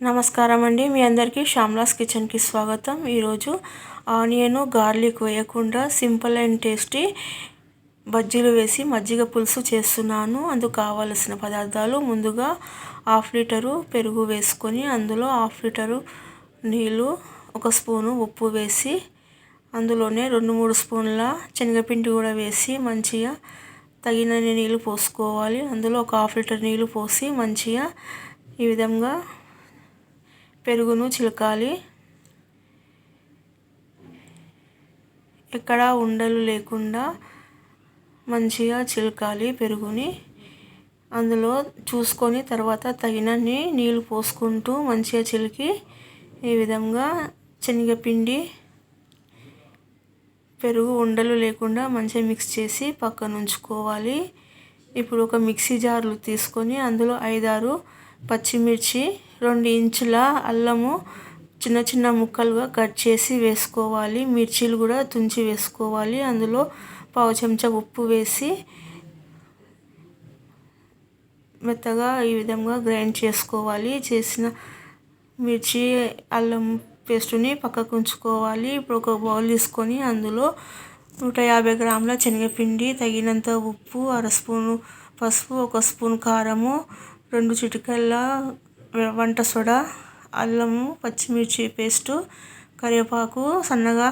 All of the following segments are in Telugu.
నమస్కారం అండి. మీ అందరికీ శ్యామ్లాస్ కిచెన్కి స్వాగతం. ఈరోజు ఆనియన్ గార్లిక్ వేయకుండా సింపుల్ అండ్ టేస్టీ బజ్జీలు వేసి మజ్జిగ పులుసు చేస్తున్నాను. అందుకు కావలసిన పదార్థాలు: ముందుగా 1/2 లీటరు పెరుగు వేసుకొని అందులో 1/2 లీటరు నీళ్ళు, 1 స్పూను ఉప్పు వేసి అందులోనే 2-3 స్పూన్ల శనగపిండి కూడా వేసి మంచిగా తగినన్ని నీళ్ళు పోసుకోవాలి. అందులో 1/2 లీటర్ నీళ్ళు పోసి మంచిగా ఈ విధంగా పెరుగును చిలకాలి. ఎక్కడ ఉండలు లేకుండా మంచిగా చిలకాలి పెరుగుని. అందులో చూసుకొని తర్వాత తగినన్ని నీళ్ళు పోసుకుంటూ మంచిగా చిలికి ఈ విధంగా శనగపిండి పెరుగు ఉండలు లేకుండా మంచిగా మిక్స్ చేసి పక్కన ఉంచుకోవాలి. ఇప్పుడు ఒక మిక్సీ జార్లు తీసుకొని అందులో 5-6 పచ్చిమిర్చి, 2 ఇంచుల అల్లము చిన్న చిన్న ముక్కలుగా కట్ చేసి వేసుకోవాలి. మిర్చీలు కూడా తుంచి వేసుకోవాలి. అందులో 1/2 చెంచా ఉప్పు వేసి మెత్తగా ఈ విధంగా గ్రైండ్ చేసుకోవాలి. చేసిన మిర్చి అల్లం పేస్టుని పక్కకు ఉంచుకోవాలి. ఇప్పుడు ఒక బౌల్ తీసుకొని అందులో 150 గ్రాముల శనగపిండి, తగినంత ఉప్పు, 1/2 స్పూను పసుపు, 1 స్పూన్ కారము, 2 చిటికెళ్ళ వంట సోడా, అల్లము పచ్చిమిర్చి పేస్టు, కరివేపాకు సన్నగా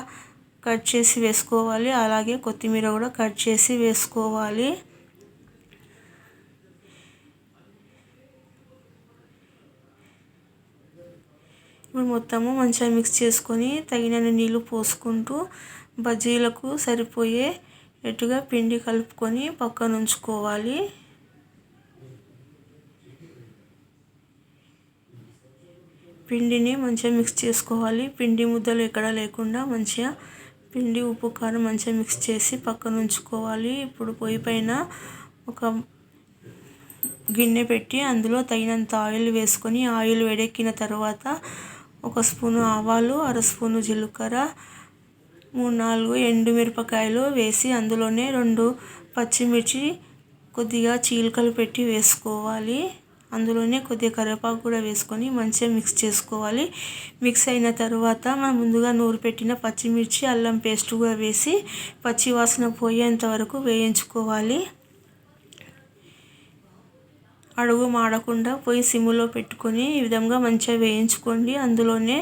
కట్ చేసి వేసుకోవాలి. అలాగే కొత్తిమీర కూడా కట్ చేసి వేసుకోవాలి. ఇప్పుడు మొత్తము మంచిగా మిక్స్ చేసుకొని తగినన్ని నీళ్ళు పోసుకుంటూ బజ్జీలకు సరిపోయేట్టుగా పిండి కలుపుకొని పక్కన ఉంచుకోవాలి. పిండిని మంచిగా మిక్స్ చేసుకోవాలి. పిండి ముద్దలు ఎక్కడ లేకుండా మంచిగా పిండి, ఉప్పు, కారం మంచిగా మిక్స్ చేసి పక్కన ఉంచుకోవాలి. ఇప్పుడు పొయ్యి పైన ఒక గిన్నె పెట్టి అందులో తగినంత ఆయిల్ వేసుకొని ఆయిల్ వేడెక్కిన తర్వాత 1 స్పూను ఆవాలు, 1/2 స్పూను జీలకర్ర, 3-4 ఎండుమిరపకాయలు వేసి అందులోనే 2 పచ్చిమిర్చి కొద్దిగా చీలికలు పెట్టి వేసుకోవాలి. అందులోనే కొద్దిగా కరివేపాకు కూడా వేసుకొని మంచిగా మిక్స్ చేసుకోవాలి. మిక్స్ అయిన తర్వాత మనం ముందుగా నూరి పెట్టిన పచ్చిమిర్చి, అల్లం పేస్ట్ కూడా వేసి పచ్చి వాసన పోయేంత వరకు వేయించుకోవాలి. అడుగు మాడకుండా పొయ్యి సిమ్లో పెట్టుకొని ఈ విధంగా మంచిగా వేయించుకోండి. అందులోనే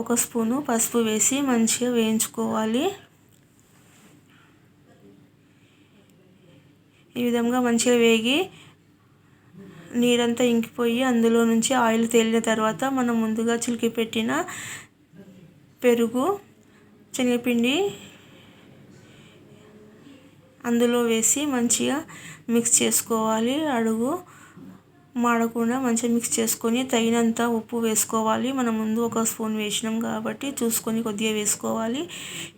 1 స్పూను పసుపు వేసి మంచిగా వేయించుకోవాలి. ఈ విధంగా మంచిగా వేగి నీరంతా ఇంకిపోయి అందులో నుంచి ఆయిల్ తేలిన తర్వాత మనం ముందుగా చిలికి పెట్టిన పెరుగు, శనగపిండి అందులో వేసి మంచిగా మిక్స్ చేసుకోవాలి. అడుగు మాడకుండా మంచిగా మిక్స్ చేసుకొని తగినంత ఉప్పు వేసుకోవాలి. మనం ముందు 1 స్పూన్ వేసినాం కాబట్టి చూసుకొని కొద్దిగా వేసుకోవాలి.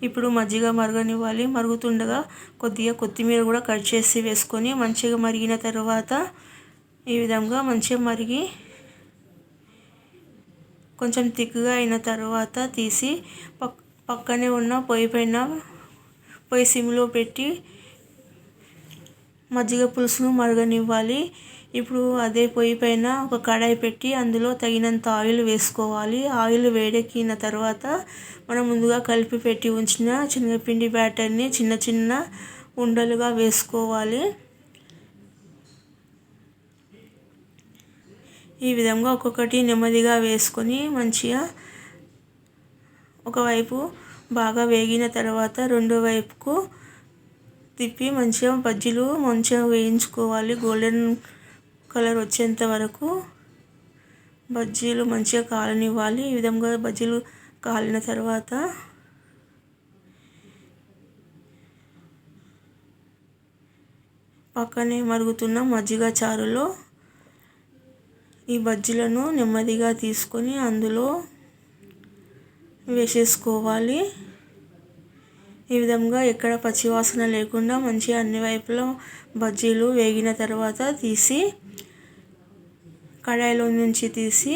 ఇప్పుడు మజ్జిగ మరగనివ్వాలి. మరుగుతుండగా కొద్దిగా కొత్తిమీర కూడా కట్ చేసి వేసుకొని మంచిగా మరిగిన తర్వాత ఈ విధంగా మంచిగా మరిగి కొంచెం థిక్గా అయిన తర్వాత తీసి పక్కనే ఉన్న పొయ్యి సిమ్లో పెట్టి మజ్జిగ పులుసును మరగనివ్వాలి. ఇప్పుడు అదే పొయ్యి పైన ఒక కడాయి పెట్టి అందులో తగినంత ఆయిల్ వేసుకోవాలి. ఆయిల్ వేడెక్కిన తర్వాత మనం ముందుగా కలిపి పెట్టి ఉంచిన శనగపిండి బ్యాటర్ని చిన్న చిన్న ఉండలుగా వేసుకోవాలి. ఈ విధంగా ఒక్కొక్కటి నెమ్మదిగా వేసుకొని మంచిగా ఒకవైపు బాగా వేగిన తర్వాత రెండో వైపుకు తిప్పి మంచిగా బజ్జీలు మంచిగా వేయించుకోవాలి. గోల్డెన్ కలర్ వచ్చేంత వరకు బజ్జీలు మంచిగా కాలనివ్వాలి. ఈ విధంగా బజ్జీలు కాలిన తర్వాత పక్కనే మరుగుతున్న మజ్జిగ చారులో ఈ బజ్జీలను నెమ్మదిగా తీసుకొని అందులో వేసేసుకోవాలి. ఈ విధంగా ఎక్కడ పచ్చివాసన లేకుండా మంచిగా అన్ని వైపులా బజ్జీలు వేగిన తర్వాత తీసి కడాయిలో నుంచి తీసి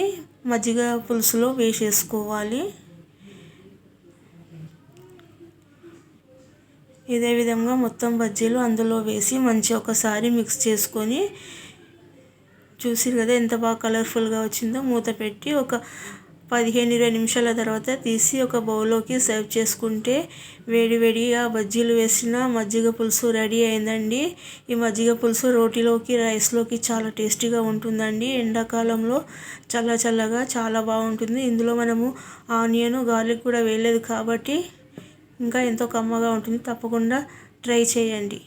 మజ్జిగ పులుసులో వేసేసుకోవాలి. ఇదే విధంగా మొత్తం బజ్జీలు అందులో వేసి మంచిగా ఒకసారి మిక్స్ చేసుకొని చూసిరు కదా ఎంత బాగా కలర్ఫుల్గా వచ్చిందో. మూత పెట్టి ఒక 15-20 నిమిషాల తర్వాత తీసి ఒక బౌల్లోకి సర్వ్ చేసుకుంటే వేడివేడిగా బజ్జీలు వేసిన మజ్జిగ పులుసు రెడీ అయిందండి. ఈ మజ్జిగ పులుసు రోటీలోకి, రైస్లోకి చాలా టేస్టీగా ఉంటుందండి. ఎండాకాలంలో చల్లగా చాలా బాగుంటుంది. ఇందులో మనము ఆనియన్, గార్లిక్ కూడా వేయలేదు కాబట్టి ఇంకా ఎంతో కమ్మగా ఉంటుంది. తప్పకుండా ట్రై చేయండి.